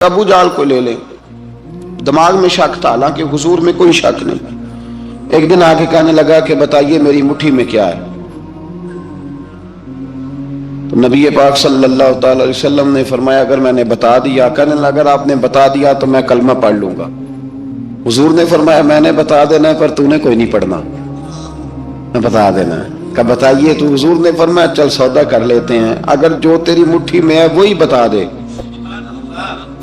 ابو جال کو لے لیں، دماغ میں شک تھا، حالانکہ حضور میں کوئی شک نہیں۔ ایک دن آگے کہنے لگا کہ بتائیے میری مٹھی میں کیا ہے؟ تو نبی پاک صلی اللہ تعالی علیہ وسلم نے فرمایا اگر میں نے بتا دیا، کہنے لگا اگر آپ نے بتا دیا تو میں کلمہ پڑھ لوں گا۔ حضور نے فرمایا میں نے بتا دینا ہے پر تو نے کوئی نہیں پڑھنا، میں بتا دینا ہے۔ کہ بتائیے، تو حضور نے فرمایا چل سودا کر لیتے ہیں، اگر جو تیری مٹھی میں ہے وہی بتا دے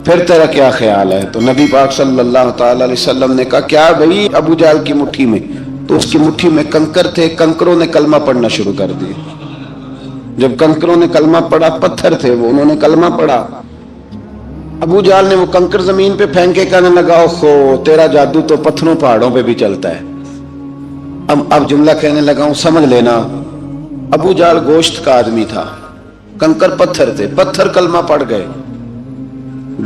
پھر تیرا کیا خیال ہے؟ تو نبی پاک صلی اللہ تعالی علیہ وسلم نے کہا کیا بھئی ابو جہل کی مٹھی میں؟ تو اس کی مٹھی میں کنکر تھے، کنکروں نے کلمہ پڑھنا شروع کر دیا۔ جب کنکروں نے کلمہ پڑھا، پتھر تھے وہ، انہوں نے کلمہ پڑھا، ابو جہل نے وہ کنکر زمین پہ پھینکے، کہنے لگا اوہو تیرا جادو تو پتھروں پہاڑوں پہ بھی چلتا ہے۔ اب جملہ کہنے لگا ہوں سمجھ لینا، ابو جہل گوشت کا آدمی تھا، کنکر پتھر تھے، پتھر کلمہ پڑھ گئے۔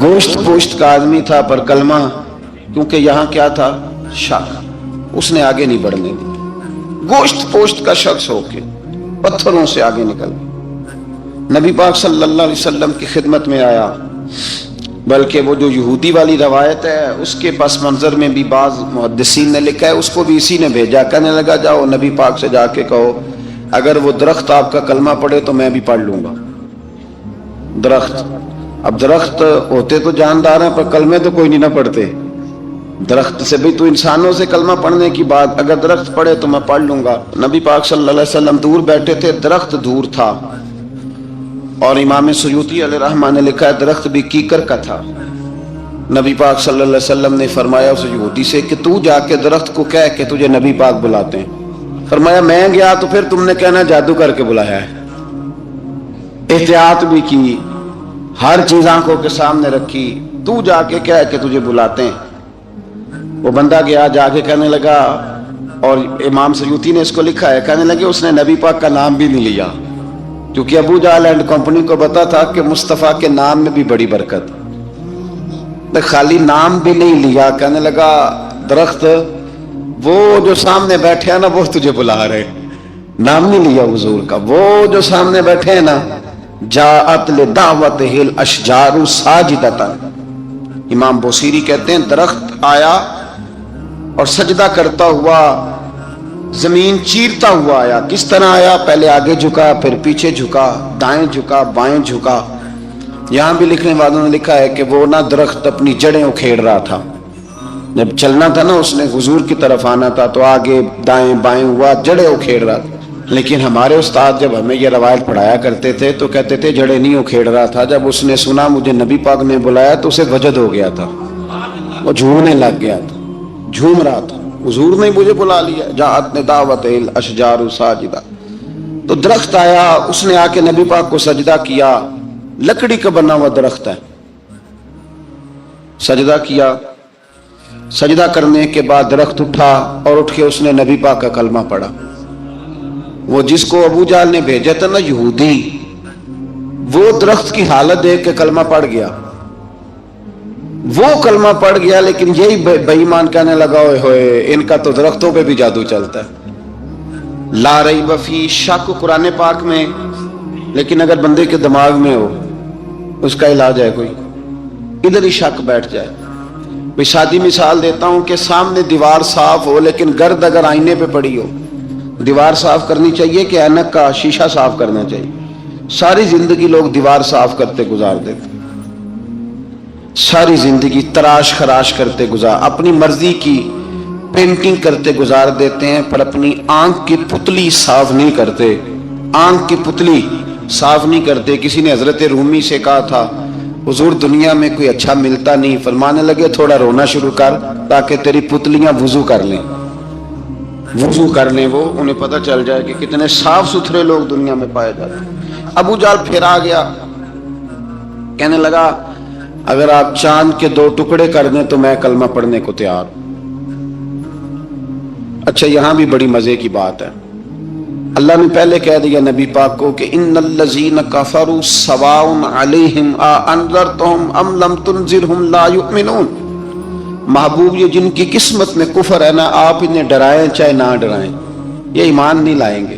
گوشت پوشت کا آدمی تھا پر کلمہ، کیونکہ یہاں کیا تھا؟ شک، اس نے آگے نہیں بڑھنے دی۔ گوشت پوشت کا شخص ہو کے پتھروں سے آگے نکل نبی پاک صلی اللہ علیہ وسلم کی خدمت میں آیا۔ بلکہ وہ جو یہودی والی روایت ہے اس کے پس منظر میں بھی بعض محدثین نے لکھا ہے، اس کو بھی اسی نے بھیجا، کہنے لگا جاؤ نبی پاک سے جا کے کہو اگر وہ درخت آپ کا کلمہ پڑھے تو میں بھی پڑھ لوں گا۔ درخت، اب درخت ہوتے تو جاندار ہیں پر کلمے تو کوئی نہیں نہ پڑھتے۔ درخت سے بھی تو انسانوں سے کلمہ پڑھنے کی بات، اگر درخت پڑھے تو میں پڑھ لوں گا۔ نبی پاک صلی اللہ علیہ وسلم دور بیٹھے تھے، درخت دور تھا، اور امام سیوطی علیہ رحمہ نے لکھا ہے درخت بھی کیکر کا تھا۔ نبی پاک صلی اللہ علیہ وسلم نے فرمایا اس یہودی سے کہ تو جا کے درخت کو کہہ کہ تجھے نبی پاک بلاتے ہیں۔ فرمایا میں گیا تو پھر تم نے کہنا جادو کر کے بلایا ہے۔ احتیاط بھی کی، ہر چیز آنکھوں کے سامنے رکھی، تو جا کے کہہ کہ تجھے بلاتے ہیں۔ وہ بندہ گیا، جا کے کہنے لگا، اور امام سیوطی نے اس کو لکھا ہے، کہنے لگے اس نے نبی پاک کا نام بھی نہیں لیا، کیونکہ ابو جہل اینڈ کمپنی کو پتا تھا کہ مصطفیٰ کے نام میں بھی بڑی برکت، خالی نام بھی نہیں لیا۔ کہنے لگا درخت وہ جو سامنے بیٹھے ہیں نا وہ تجھے بلا رہے، نام نہیں لیا حضور کا، وہ جو سامنے بیٹھے ہیں نا، جاءت لدعوتہ الاشجار ساجدۃ، امام بوصیری کہتے ہیں درخت آیا اور سجدہ کرتا ہوا، زمین چیرتا ہوا آیا۔ کس طرح آیا؟ پہلے آگے جھکا، پھر پیچھے جھکا، دائیں جھکا، بائیں جھکا۔ یہاں بھی لکھنے والوں نے لکھا ہے کہ وہ نہ درخت اپنی جڑیں اکھیڑ رہا تھا، جب چلنا تھا نا اس نے حضور کی طرف آنا تھا تو آگے دائیں بائیں ہوا، جڑیں اکھیڑ رہا تھا۔ لیکن ہمارے استاد جب ہمیں یہ روایت پڑھایا کرتے تھے تو کہتے تھے جڑیں نہیں اکھیڑ رہا تھا، جب اس نے سنا مجھے نبی پاک نے بلایا تو اسے وجد ہو گیا تھا، وہ جھومنے لگ گیا تھا، جھوم رہا تھا، حضور نے مجھے بلا لیا، جاءت لدعوتہ الاشجار ساجدہ۔ تو درخت آیا، اس نے آ کے نبی پاک کو سجدہ کیا، لکڑی کا بنا ہوا درخت ہے، سجدہ کیا۔ سجدہ کرنے کے بعد درخت اٹھا اور اٹھ کے اس نے نبی پاک کا کلمہ پڑھا۔ وہ جس کو ابو جہل نے بھیجا تھا نا یہودی، وہ درخت کی حالت دیکھ کے کلمہ پڑھ گیا، وہ کلمہ پڑھ گیا، لیکن یہی بے ایمان کہنے لگا اوئے ہوئے ان کا تو درختوں پہ بھی جادو چلتا ہے۔ لا ریب فی، شک قرآن پاک میں، لیکن اگر بندے کے دماغ میں ہو اس کا علاج ہے کوئی، ادھر ہی شک بیٹھ جائے۔ بے سادی مثال دیتا ہوں کہ سامنے دیوار صاف ہو لیکن گرد اگر آئینے پہ پڑی ہو، دیوار صاف کرنی چاہیے کہ اینک کا شیشہ صاف کرنا چاہیے؟ ساری زندگی لوگ دیوار صاف کرتے گزار دیتے، ساری زندگی تراش خراش کرتے گزار، اپنی مرضی کی پینٹنگ کرتے گزار دیتے ہیں، پر اپنی آنکھ کی پتلی صاف نہیں کرتے، آنکھ کی پتلی صاف نہیں کرتے۔ کسی نے حضرت رومی سے کہا تھا حضور دنیا میں کوئی اچھا ملتا نہیں، فرمانے لگے تھوڑا رونا شروع کر تاکہ تیری پتلیاں وضو کر لیں، وضو کر لیں، وہ انہیں پتہ چل جائے کہ کتنے صاف ستھرے لوگ دنیا میں پائے جاتے ہیں۔ ابو جہل پھر آ گیا، کہنے لگا اگر آپ چاند کے 2 ٹکڑے کر دیں تو میں کلمہ پڑھنے کو تیار ہوں۔ اچھا یہاں بھی بڑی مزے کی بات ہے، اللہ نے پہلے کہہ دیا نبی پاک کو کہ ان الذین کفروا سواء علیہم اانذرتہم ام لم تنذرہم لا یؤمنون۔ محبوب یہ جن کی قسمت میں کفر ہے نا، آپ انہیں ڈرائیں چاہے نہ ڈرائیں، یہ ایمان نہیں لائیں گے۔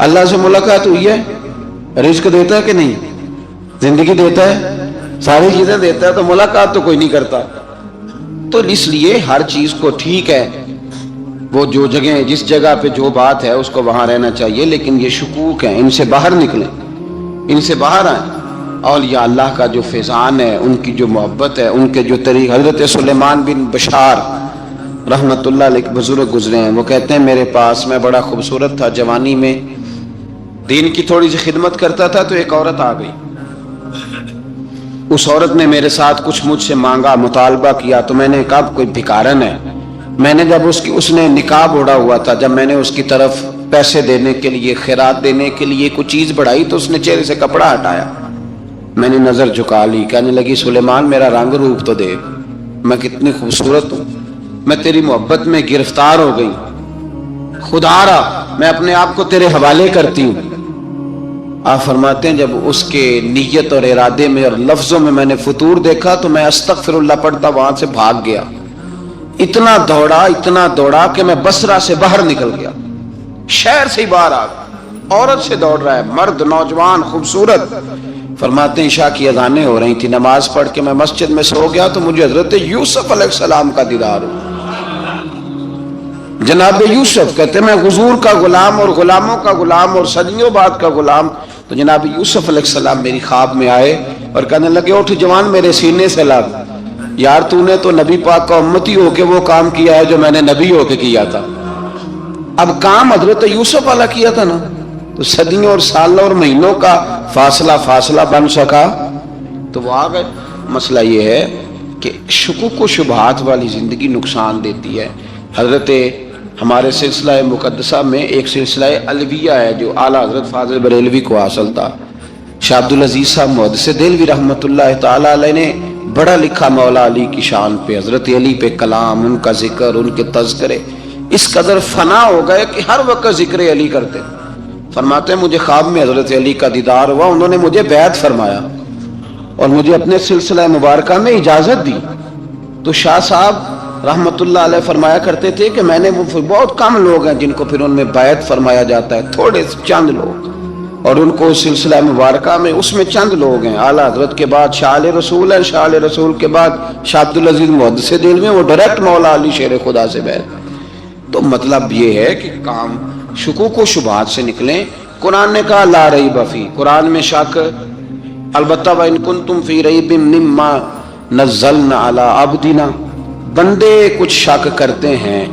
اللہ سے ملاقات ہوئی ہے؟ رزق دیتا ہے کہ نہیں؟ زندگی دیتا ہے، ساری چیزیں دیتا ہے، تو ملاقات تو کوئی نہیں کرتا۔ تو اس لیے ہر چیز کو ٹھیک ہے، وہ جو جگہ جس جگہ پہ جو بات ہے اس کو وہاں رہنا چاہیے، لیکن یہ شکوک ہیں، ان سے باہر نکلیں، ان سے باہر آئیں۔ اولیاء اللہ کا جو فیضان ہے، ان کی جو محبت ہے، ان کے جو طریق، حضرت سلیمان بن بشار رحمت اللہ علیہ بزرگ گزرے ہیں، وہ کہتے ہیں میرے پاس، میں بڑا خوبصورت تھا جوانی میں، دین کی تھوڑی سی خدمت کرتا تھا، تو ایک عورت آ گئی، اس عورت نے میرے ساتھ کچھ مجھ سے مانگا، مطالبہ کیا، تو میں نے کہا کوئی بھکارن ہے۔ میں نے جب اس نے نقاب اوڑھا ہوا تھا، جب میں نے اس کی طرف پیسے دینے کے لیے، خیرات دینے کے لیے کوئی چیز بڑھائی، تو اس نے چہرے سے کپڑا ہٹایا، میں نے نظر جھکا لی، کہنے لگی سلیمان میرا رنگ روپ تو دیکھ، میں کتنی خوبصورت ہوں، میں تیری محبت میں گرفتار ہو گئی، خدا را میں اپنے آپ کو تیرے حوالے کرتی ہوں۔ آپ فرماتے ہیں جب اس کے نیت اور ارادے میں اور لفظوں میں نے فطور دیکھا، تو میں استغفر اللہ پڑھتا وہاں سے بھاگ گیا، اتنا دوڑا کہ میں بصرہ سے باہر نکل گیا، شہر سے ہی باہر آ گیا، عورت سے دوڑ رہا ہے، مرد نوجوان خوبصورت۔ فرماتے ہیں عشاء کی اذانیں ہو رہی تھی، نماز پڑھ کے میں مسجد میں سو گیا، تو مجھے حضرت یوسف علیہ السلام کا دیدار ہوا۔ جناب یوسف کہتے ہیں میں حضور کا غلام اور غلاموں کا غلام اور صدیوں بعد کا غلام، تو جناب یوسف علیہ السلام میری خواب میں آئے اور کہنے لگے اٹھ جوان میرے سینے سے لگ، یار تو نے تو نبی پاک کا امتی ہو کے وہ کام کیا ہے جو میں نے نبی ہو کے کیا تھا۔ اب کام حضرت یوسف والا کیا تھا نا، تو صدیوں اور سالوں اور مہینوں کا فاصلہ بن سکا، تو وہ آ گئے۔ مسئلہ یہ ہے کہ شکوک و شبہات والی زندگی نقصان دیتی ہے۔ حضرت ہمارے سلسلہ مقدسہ میں ایک سلسلہ علویہ ہے جو اعلیٰ حضرت فاضل بریلوی کو حاصل تھا، شاہ عبدالعزیز صاحب محدث دہلوی رحمۃ اللہ تعالی علیہ نے بڑا لکھا مولا علی کی شان پہ، حضرت علی پہ کلام، ان کا ذکر، ان کے تذکرے اس قدر فنا ہو گئے کہ ہر وقت ذکر علی کرتے۔ فرماتے ہیں مجھے خواب میں حضرت علی کا دیدار ہوا، انہوں نے مجھے بیعت فرمایا اور مجھے اپنے سلسلہ مبارکہ میں اجازت دی۔ تو شاہ صاحب رحمت اللہ علیہ فرمایا کرتے تھے کہ میں نے وہ بہت کم لوگ ہیں جن کو پھر ان میں بیعت فرمایا جاتا ہے، تھوڑے چند لوگ، اور ان کو سلسلہ مبارکہ میں اس میں چند لوگ ہیں۔ اعلیٰ حضرت کے بعد شاہ علیہ رسول ہے، شاہ علیہ رسول کے بعد شاہ عبدالعزیز محدث دہلوی، وہ ڈائریکٹ مولا علی شیر خدا سے بیعت۔ تو مطلب یہ ہے کہ کام شکوک و شبہات سے نکلیں۔ قرآن نے کہا لا ریب فی، قرآن میں شک البتہ وَإِن كُنتُمْ فِي رَيْبٍ مِّمَّا نَزَّلْنَا عَلَىٰ عَبْدِنَا، بندے کچھ شک کرتے ہیں،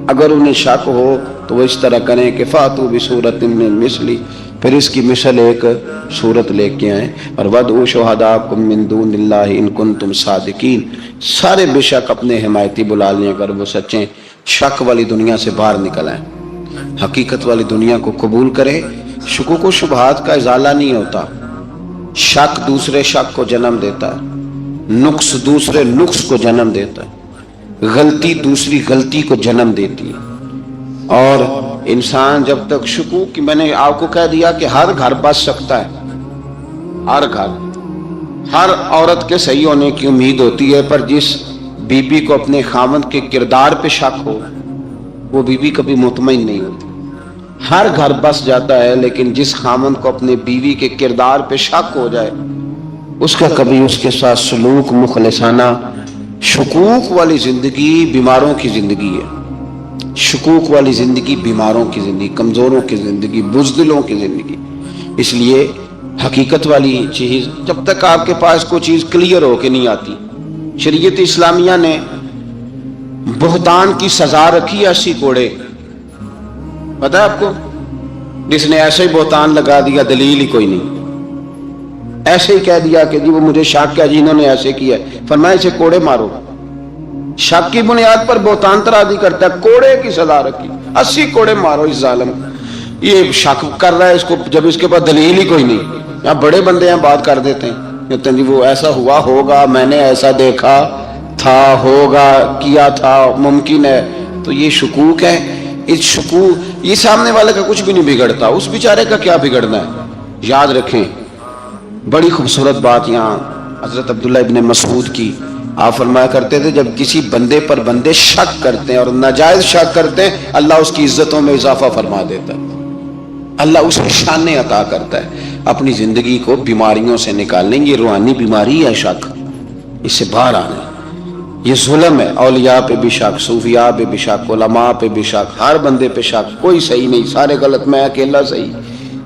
اگر انہیں شک ہو تو وہ اس طرح کریں کہ فَأْتُوا بِسُورَةٍ مِّن مِّثْلِهِ، پھر اس کی مثل ایک صورت لے کے آئیں، اور وَادْعُوا شُهَدَاءَكُم مِّن دُونِ اللَّهِ إِن كُنتُمْ صَادِقِينَ، سارے بے شک اپنے حمایتی بلا لیں اگر وہ سچیں۔ شک والی دنیا سے باہر نکل آئیں، حقیقت والی دنیا کو قبول کریں۔ شکوک و شبہات کا ازالہ نہیں ہوتا، شک دوسرے شک کو جنم دیتا ہے، نقص دوسرے نقص کو جنم دیتا ہے، غلطی دوسری غلطی کو جنم دیتی ہے۔ اور انسان جب تک شکوک کی، میں نے آپ کو کہہ دیا کہ ہر گھر بس سکتا ہے، ہر گھر، ہر عورت کے صحیح ہونے کی امید ہوتی ہے، پر جس بی بی کو اپنے خاوند کے کردار پہ شک ہو وہ بی بی کبھی مطمئن نہیں ہوتی۔ ہر گھر بس جاتا ہے، لیکن جس خاوند کو اپنے بیوی کے کردار پہ شک ہو جائے اس کا کبھی اس کے ساتھ سلوک مخلصانہ۔ شکوک والی زندگی بیماروں کی زندگی ہے، شکوک والی زندگی بیماروں کی زندگی، کمزوروں کی زندگی، بزدلوں کی زندگی۔ اس لیے حقیقت والی چیز جب تک آپ کے پاس کوئی چیز کلیئر ہو کے نہیں آتی، شریعت اسلامیہ نے بہتان کی سزا رکھی ہے 80 کوڑے، پتہ ہے آپ کو؟ جس نے ایسے ہی بہتان لگا دیا، دلیل ہی کوئی نہیں، ایسے ہی کہہ دیا کہ جی وہ مجھے شک کیا جی انہوں نے ایسے کیا، فرمایا اسے کوڑے مارو۔ شک کی بنیاد پر بہتان ترازی کرتا ہے، کوڑے کی سزا رکھی، 80 کوڑے مارو اس ظالم۔ یہ شک کر رہا ہے اس کو، جب اس کے پاس دلیل ہی کوئی نہیں۔ یہاں بڑے بندے ہیں بات کر دیتے ہیں، کہتے ہیں جی وہ ایسا ہوا ہوگا، میں نے ایسا دیکھا تھا، ہوگا، کیا تھا، ممکن ہے۔ تو یہ شکوک ہے۔ اس شکوک، یہ سامنے والے کا کچھ بھی نہیں بگڑتا، اس بیچارے کا کیا بگڑنا ہے۔ یاد رکھیں بڑی خوبصورت بات یہاں حضرت عبداللہ ابن مسعود کی، آپ فرمایا کرتے تھے جب کسی بندے پر بندے شک کرتے ہیں اور ناجائز شک کرتے ہیں، اللہ اس کی عزتوں میں اضافہ فرما دیتا ہے۔ اللہ اسے شانیں عطا کرتا ہے اپنی زندگی کو بیماریوں سے نکالنے. یہ روحانی بیماری ہے شک، اس سے باہر آنا. یہ ظلم ہے، اولیاء پہ بھی شک، صوفیاء پہ بھی شک، علماء پہ بھی شک، ہر بندے پہ شک، کوئی صحیح نہیں، سارے غلط، میں اکیلا صحیح.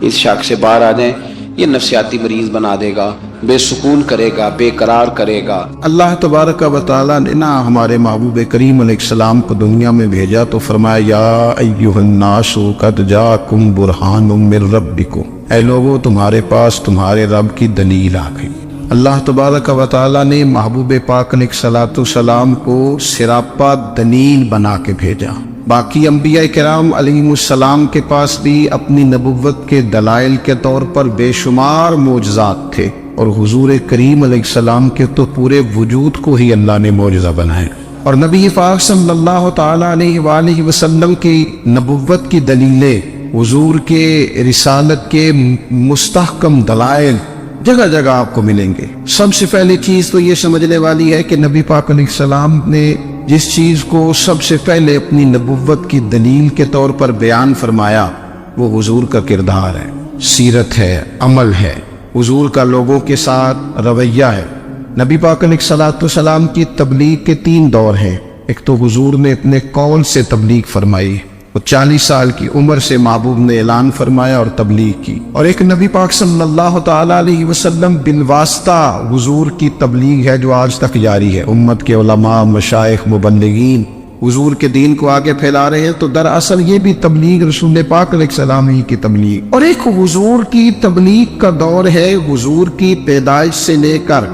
اس شک سے باہر آ جائیں. یہ نفسیاتی مریض بنا دے گا، بے سکون کرے گا، بے قرار کرے گا. اللہ تبارک و تعالیٰ نے نا ہمارے محبوب کریم علیہ السلام کو دنیا میں بھیجا تو فرمایا یا ایھا الناس قد جاءکم برہان من ربکم، اے لوگوں تمہارے پاس تمہارے رب کی دلیل آ گئی. اللہ تبارک و تعالیٰ نے محبوب پاک علیہ السلام کو سراپا دلیل بنا کے بھیجا. باقی انبیاء کرام علیہ السلام کے پاس بھی اپنی نبوت کے دلائل کے طور پر بے شمار معجزات تھے، اور حضور کریم علیہ السلام کے تو پورے وجود کو ہی اللہ نے معجزہ بنایا. اور نبی پاک صلی اللہ تعالیٰ علیہ وآلہ وسلم کی نبوت کی دلیلیں، حضور کے رسالت کے مستحکم دلائل جگہ جگہ آپ کو ملیں گے. سب سے پہلی چیز تو یہ سمجھنے والی ہے کہ نبی پاک علیہ السلام نے جس چیز کو سب سے پہلے اپنی نبوت کی دلیل کے طور پر بیان فرمایا وہ حضور کا کردار ہے، سیرت ہے، عمل ہے، حضور کا لوگوں کے ساتھ رویہ ہے. نبی پاک علیہ السلام کی تبلیغ کے 3 دور ہیں. ایک تو حضور نے اپنے قول سے تبلیغ فرمائی، وہ 40 سال کی عمر سے محبوب نے اعلان فرمایا اور تبلیغ کی. اور ایک نبی پاک صلی اللہ تعالیٰ علیہ وسلم بالواسطہ حضور کی تبلیغ ہے جو آج تک جاری ہے. امت کے علماء، مشائخ، مبلغین حضور کے دین کو آگے پھیلا رہے ہیں. تو دراصل یہ بھی تبلیغ رسول پاک علیہ السلام ہی کی تبلیغ. اور ایک حضور کی تبلیغ کا دور ہے حضور کی پیدائش سے لے کر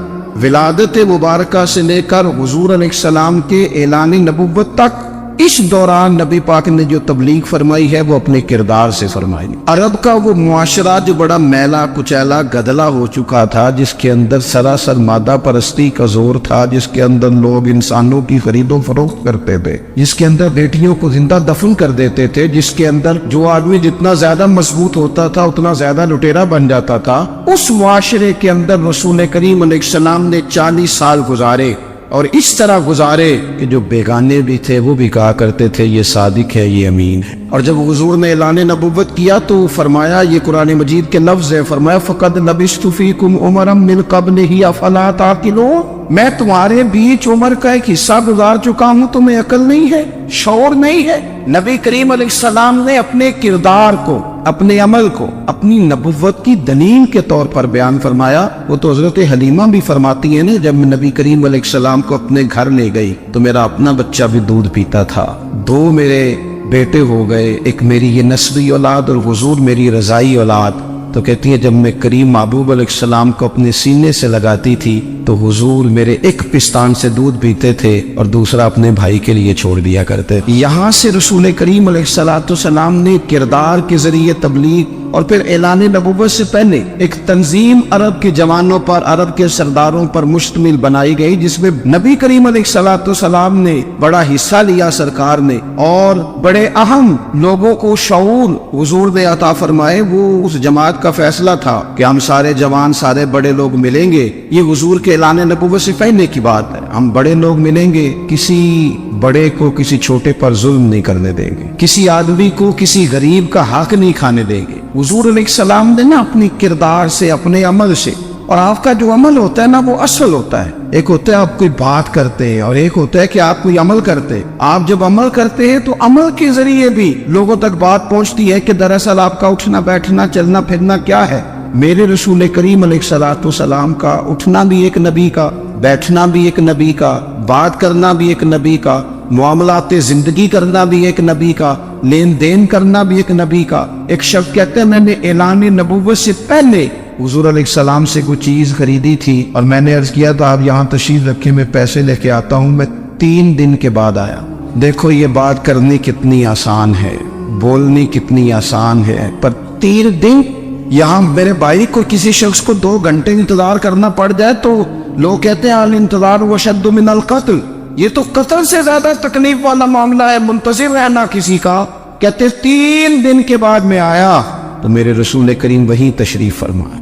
ولادت مبارکہ سے لے کر حضور علیہ السلام کے اعلان نبوت تک. اس دوران نبی پاک نے جو تبلیغ فرمائی ہے وہ اپنے کردار سے فرمائی. عرب کا وہ معاشرہ جو بڑا میلا کچیلا گدلا ہو چکا تھا، جس کے اندر سراسر مادہ پرستی کا زور تھا، جس کے اندر لوگ انسانوں کی خرید و فروخت کرتے تھے، جس کے اندر بیٹیوں کو زندہ دفن کر دیتے تھے، جس کے اندر جو آدمی جتنا زیادہ مضبوط ہوتا تھا اتنا زیادہ لٹیرا بن جاتا تھا، اس معاشرے کے اندر رسول کریم علیہ السلام نے 40 سال گزارے. اور اس طرح گزارے کہ جو بیگانے بھی تھے وہ بھی کہا کرتے تھے یہ صادق ہے، یہ امین ہے. اور جب حضور نے اعلان نبوت کیا تو فرمایا، یہ قرآن مجید کے لفظ ہے، فرمایا فَقَدْ لَبِثْتُ فِيكُمْ عُمَرًا مِّن قَبْلِهِ أَفَلَا تَعْقِلُونَ، میں تمہارے بیچ عمر کا ایک حصہ گزار چکا ہوں، تمہیں عقل نہیں ہے، شعور نہیں ہے. نبی کریم علیہ السلام نے اپنے کردار کو، اپنے عمل کو اپنی نبوت کی دلیل کے طور پر بیان فرمایا. وہ تو حضرت حلیمہ بھی فرماتی ہیں نا، جب میں نبی کریم علیہ السلام کو اپنے گھر لے گئی تو میرا اپنا بچہ بھی دودھ پیتا تھا، 2 میرے بیٹے ہو گئے، ایک میری یہ نسبی اولاد اور حضور میری رضائی اولاد. تو کہتی ہے جب میں کریم محبوب علیہ السلام کو اپنے سینے سے لگاتی تھی تو حضور میرے ایک پستان سے دودھ پیتے تھے اور دوسرا اپنے بھائی کے لیے چھوڑ دیا کرتے. یہاں سے رسول کریم علیہ السلام نے کردار کے ذریعے تبلیغ اور پھر اعلان نبوت سے پہلے ایک تنظیم عرب کے جوانوں پر، عرب کے سرداروں پر مشتمل بنائی گئی، جس میں نبی کریم علیہ السلام نے بڑا حصہ لیا سرکار نے، اور بڑے اہم لوگوں کو شعور حضور نے عطا فرمائے. وہ اس جماعت کا فیصلہ تھا کہ ہم سارے جوان، سارے بڑے لوگ ملیں گے. یہ حضور کے اعلان نبوت سے پہلے کی بات ہے. ہم بڑے لوگ ملیں گے، کسی بڑے کو کسی چھوٹے پر ظلم نہیں کرنے دیں گے، کسی آدمی کو کسی غریب کا حق نہیں کھانے دیں گے. حضور علیہ السلام نے نا اپنی کردار سے، اپنے عمل سے، اور آپ کا جو عمل ہوتا ہے نا وہ اصل ہوتا ہے. ایک ہوتا ہے آپ کوئی بات کرتے ہیں اور ایک ہوتا ہے کہ آپ کوئی عمل کرتے ہیں. آپ جب عمل کرتے ہیں تو عمل کے ذریعے بھی لوگوں تک بات پہنچتی ہے کہ دراصل آپ کا اٹھنا بیٹھنا چلنا پھرنا کیا ہے. میرے رسول کریم علیہ السلام کا اٹھنا بھی ایک نبی کا، بیٹھنا بھی ایک نبی کا، بات کرنا بھی ایک نبی کا، معاملات زندگی کرنا بھی ایک نبی کا، لین دین کرنا بھی ایک نبی کا. ایک شخص کہتے ہیں میں نے اعلان نبوت سے پہلے حضور علیہ السلام سے کوئی چیز خریدی تھی اور میں نے عرض کیا تھا آپ یہاں تشریف رکھیں، میں پیسے لے کے آتا ہوں. میں 3 دن کے بعد آیا. دیکھو یہ بات کرنی کتنی آسان ہے، بولنی کتنی آسان ہے، پر 3 دن یہاں میرے بھائی کو کسی شخص کو 2 گھنٹے انتظار کرنا پڑ جائے تو لوگ کہتے ہیں الانتظار وشد من القتل، یہ تو قتل سے زیادہ تکلیف والا معاملہ ہے منتظر رہنا کسی کا. کہتے 3 دن کے بعد میں آیا تو میرے رسول کریم وہیں تشریف فرمائے.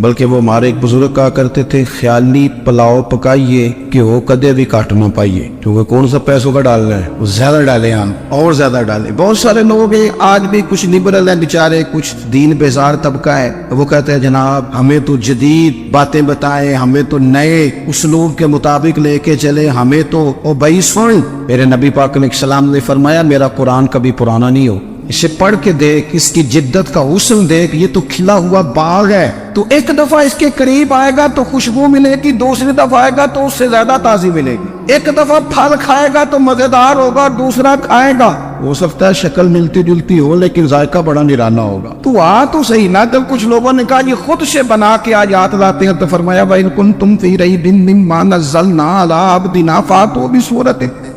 بلکہ وہ ہمارے ایک بزرگ کہا کرتے تھے خیالی پلاؤ پکائیے کہ وہ کدے بھی کاٹ نہ پائیے، کیونکہ کون سا پیسوں کا ڈالنا ہے، وہ زیادہ ڈالے ہم اور زیادہ ڈالے۔ بہت سارے لوگ ہیں آج بھی کچھ لبرل ہیں بیچارے، کچھ دین بیزار طبقہ ہے، وہ کہتے ہیں جناب ہمیں تو جدید باتیں بتائیں، ہمیں تو نئے اسلوب کے مطابق لے کے چلے، ہمیں تو او بھائی سن، میرے نبی پاک علیہ السلام نے فرمایا میرا قرآن کبھی پرانا نہیں ہو، اسے پڑھ کے دیکھ، اس کی جدت کا حسن دیکھ، یہ تو کھلا ہوا باغ ہے، تو ایک دفعہ اس کے قریب آئے گا تو خوشبو ملے گی، دوسری دفعہ آئے گا تو اس سے زیادہ تازی ملے گی، ایک دفعہ پھل کھائے گا تو مزیدار ہوگا، دوسرا کھائے گا ہو سکتا ہے شکل ملتی جلتی ہو لیکن ذائقہ بڑا نرالا ہوگا۔ تو تو صحیح نا، جب کچھ لوگوں نے کہا یہ خود سے بنا کے آج ہاتھ لاتے ہیں تو فرمایا وَإِن كُنتُمْ فِي رَيْبٍ مِّمَّا نَزَّلْنَا عَلَىٰ عَبْدِنَا فَأْتُوا بِسُورَةٍ،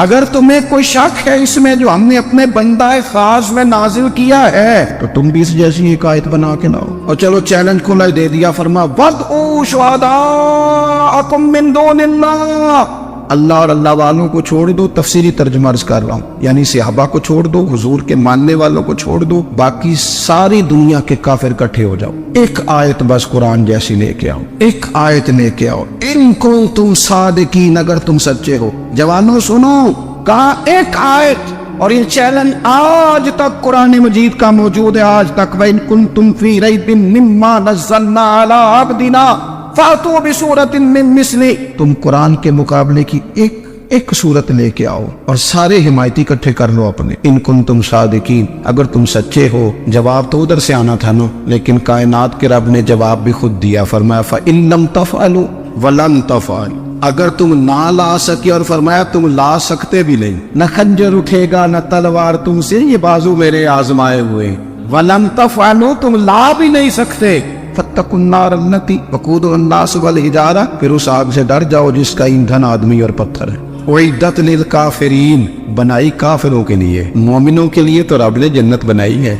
اگر تمہیں کوئی شک ہے اس میں جو ہم نے اپنے بندہ خاص میں نازل کیا ہے تو تم بھی اس جیسی ایک آیت بنا کے لاؤ۔ اور چلو چیلنج کھلا دے دیا، فرما وَادْعُوا شُهَدَاءَكُم مِّن دُونِ اللَّهِ، اللہ اور اللہ والوں کو چھوڑ دو، تفسیری ترجمہ عرض کر رہا ہوں، یعنی صحابہ کو چھوڑ دو، حضور کے ماننے والوں کو چھوڑ دو، باقی ساری دنیا کے کافر اکٹھے ہو جاؤ، ایک آیت بس قرآن جیسی لے کے آؤ، ایک آیت لے کے آؤ، ان کنتم صادقین، اگر تم سچے ہو۔ جوانوں سنو، کہا ایک آیت، اور یہ چیلنج آج تک قرآن مجید کا موجود ہے، آج تک وَإِن كُنتُمْ فِي رَيْبٍ مِّمَّا نَزَّلْنَا عَلَىٰ عَبْدِنَا فَأْتُوا بِسُورَةٍ مِّن مِّثْلِهِ، تم قرآن کے مقابلے کی ایک صورت لے کے آؤ اور سارے حمایتی اکٹھے کر لو اپنے، ان کنتم صادقین، اگر تم سچے ہو۔ جواب تو ادھر سے آنا تھا نا، لیکن کائنات کے رب نے جواب بھی خود دیا، فرمایا فَإِن لَّمْ تَفْعَلُوا وَلَن تَفْعَلُوا، اگر تم نہ لا سکے، اور فرمایا تم لا سکتے بھی نہیں، نہ خنجر اٹھے گا نہ تلوار تم سے، یہ بازو میرے آزمائے ہوئے، وَلَن تَفْعَلُوا، تم لا بھی نہیں سکتے، فَاتَّقُوا النَّارَ الَّتِي وَقُودُهَا النَّاسُ وَالْحِجَارَةُ، پھر اس آگ سے ڈر جاؤ جس کا ایندھن آدمی اور پتھر ہے، اُعِدَّتْ لِلْكَافِرِينَ، بنائی کافروں کے لیے، مومنوں کے لیے تو رب نے جنت بنائی ہے،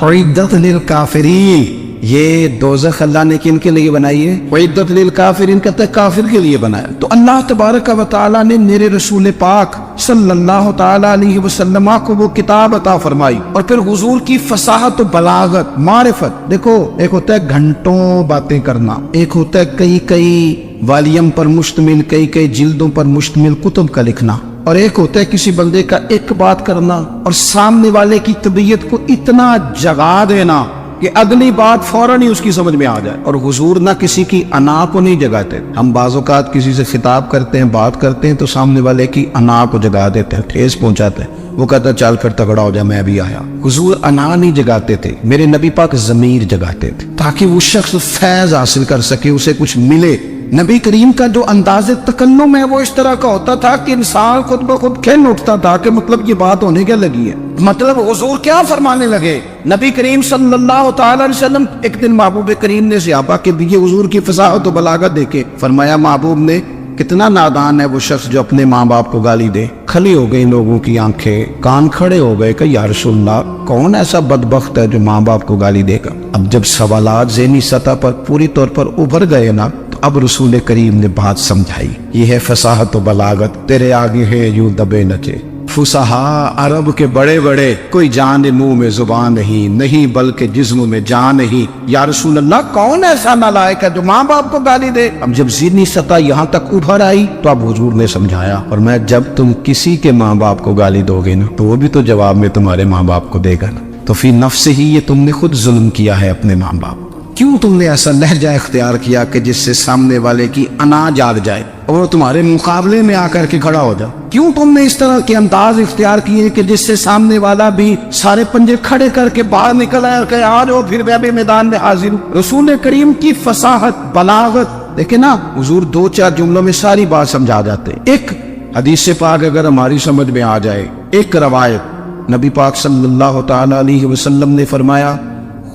اُعِدَّتْ لِلْكَافِرِينَ، یہ دوزخ اللہ نے کن کے لیے بنائی ہے؟ اُعِدَّتْ لِلْكَافِرِينَ، کہتے ہیں کافر کے لیے بنایا۔ تو اللہ تبارک و تعالیٰ نے میرے رسول پاک صلی اللہ تعالیٰ علیہ وسلم کو وہ کتاب عطا فرمائی، اور پھر حضور کی فصاحت و بلاغت، معرفت، دیکھو ایک ہوتا ہے گھنٹوں باتیں کرنا، ایک ہوتا ہے کئی والیم پر مشتمل، کئی جلدوں پر مشتمل کتب کا لکھنا، اور ایک ہوتا ہے کسی بندے کا ایک بات کرنا اور سامنے والے کی طبیعت کو اتنا جگا دینا کہ اگلی بات فوراً ہی اس کی سمجھ میں آ جائے۔ اور حضور نہ کسی کی انا کو نہیں جگاتے، ہم بعض اوقات کسی سے خطاب کرتے ہیں، بات کرتے ہیں تو سامنے والے کی انا کو جگا دیتے ہیں، ٹھیس پہنچاتے ہیں، وہ کہتا ہے چل پھر تگڑا ہو جائے میں بھی آیا۔ حضور انا نہیں جگاتے تھے، میرے نبی پاک ضمیر جگاتے تھے تاکہ وہ شخص فیض حاصل کر سکے، اسے کچھ ملے۔ نبی کریم کا جو انداز تکلم ہے وہ اس طرح کا ہوتا تھا کہ انسان خود بخود کھل اٹھتا تھا کہ مطلب یہ بات ہونے کیا لگی ہے، مطلب حضور کیا فرمانے لگے۔ نبی کریم صلی اللہ تعالی علیہ وسلم، ایک دن محبوب کریم نے صحابہ کے دیے حضور کی فصاحت و بلاغت دیکھے، فرمایا محبوب نے کتنا نادان ہے وہ شخص جو اپنے ماں باپ کو گالی دے۔ کھلی ہو گئی لوگوں کی آنکھیں، کان کھڑے ہو گئے کہ یا رسول اللہ کون ایسا بدبخت ہے جو ماں باپ کو گالی دے گا۔ اب جب سوالات ذہنی سطح پر پوری طور پر ابھر گئے نا، اب رسول کریم نے بات سمجھائی، یہ ہے فصاحت و بلاغت، تیرے آگے ہے یوں دبے نچے۔ فصحا عرب کے بڑے بڑے، کوئی جان منہ میں زبان نہیں بلکہ جسم میں جان نہیں۔ یا رسول اللہ کون ایسا نالائق ہے جو ماں باپ کو گالی دے؟ اب جب ذہنی سطح یہاں تک ابھر آئی تو اب حضور نے سمجھایا، اور میں جب تم کسی کے ماں باپ کو گالی دو گے نا تو وہ بھی تو جواب میں تمہارے ماں باپ کو دے گا نا، تو فی نفس ہی یہ تم نے خود ظلم کیا ہے اپنے ماں باپ۔ کیوں تم نے ایسا لہجہ اختیار کیا کہ جس سے سامنے والے کی انا جاگ جائے اور وہ تمہارے مقابلے میں آ کر کے کھڑا ہو جائے؟ کیوں تم نے اس طرح کے انداز اختیار کیے کہ جس سے سامنے والا بھی سارے پنجے کھڑے کر کے باہر نکل آئے اور کہے آ جاؤ پھر میں بھی میدان میں حاضر ہوں؟ رسول کریم کی فصاحت بلاغت دیکھیں نا، حضور 2-4 جملوں میں ساری بات سمجھا جاتے ہیں۔ ایک حدیث پاک اگر ہماری سمجھ میں آ جائے، ایک روایت، نبی پاک صلی اللہ تعالی علیہ وسلم نے فرمایا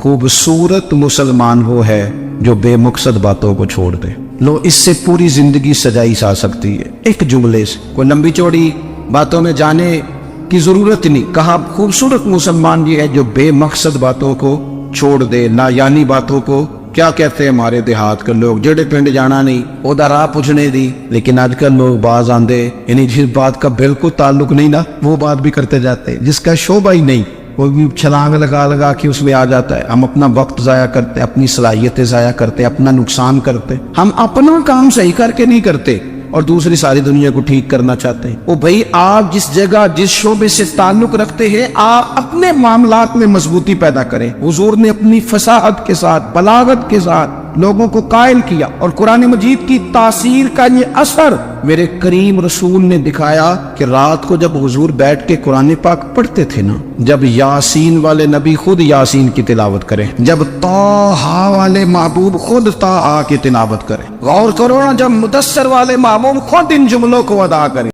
خوبصورت مسلمان وہ ہے جو بے مقصد باتوں کو چھوڑ دے۔ لو اس سے پوری زندگی سجائی جا سکتی ہے، ایک جملے سے، کوئی لمبی چوڑی باتوں میں جانے کی ضرورت نہیں۔ کہا خوبصورت مسلمان یہ ہے جو بے مقصد باتوں کو چھوڑ دے، لا یعنی باتوں کو، کیا کہتے ہیں ہمارے دیہات کے لوگ، جڑے پنڈ جانا نہیں ادھر راہ پوچھنے دی، لیکن آج کل لوگ باز آندے، یعنی جس بات کا بالکل تعلق نہیں نا وہ بات بھی کرتے جاتے، جس کا شعبہ ہی نہیں وہ بھی چھلانگ لگا لگا کے اس میں آ جاتا ہے. ہم اپنا وقت ضائع کرتے ہیں, اپنی صلاحیتیں ضائع کرتے ہیں, اپنا نقصان کرتے ہیں. ہم اپنا کام صحیح کر کے نہیں کرتے اور دوسری ساری دنیا کو ٹھیک کرنا چاہتے ہیں. وہ بھائی آپ جس جگہ جس شعبے سے تعلق رکھتے ہیں آپ اپنے معاملات میں مضبوطی پیدا کریں. حضور نے اپنی فصاحت کے ساتھ, بلاغت کے ساتھ لوگوں کو قائل کیا, اور قرآن مجید کی تاثیر کا یہ اثر میرے کریم رسول نے دکھایا کہ رات کو جب حضور بیٹھ کے قرآن پاک پڑھتے تھے نا, جب یاسین والے نبی خود یاسین کی تلاوت کریں, جب طٰہٰ والے محبوب خود طٰہٰ کی تلاوت کریں, غور کرو نا جب مدثر والے محبوب خود ان جملوں کو ادا کریں.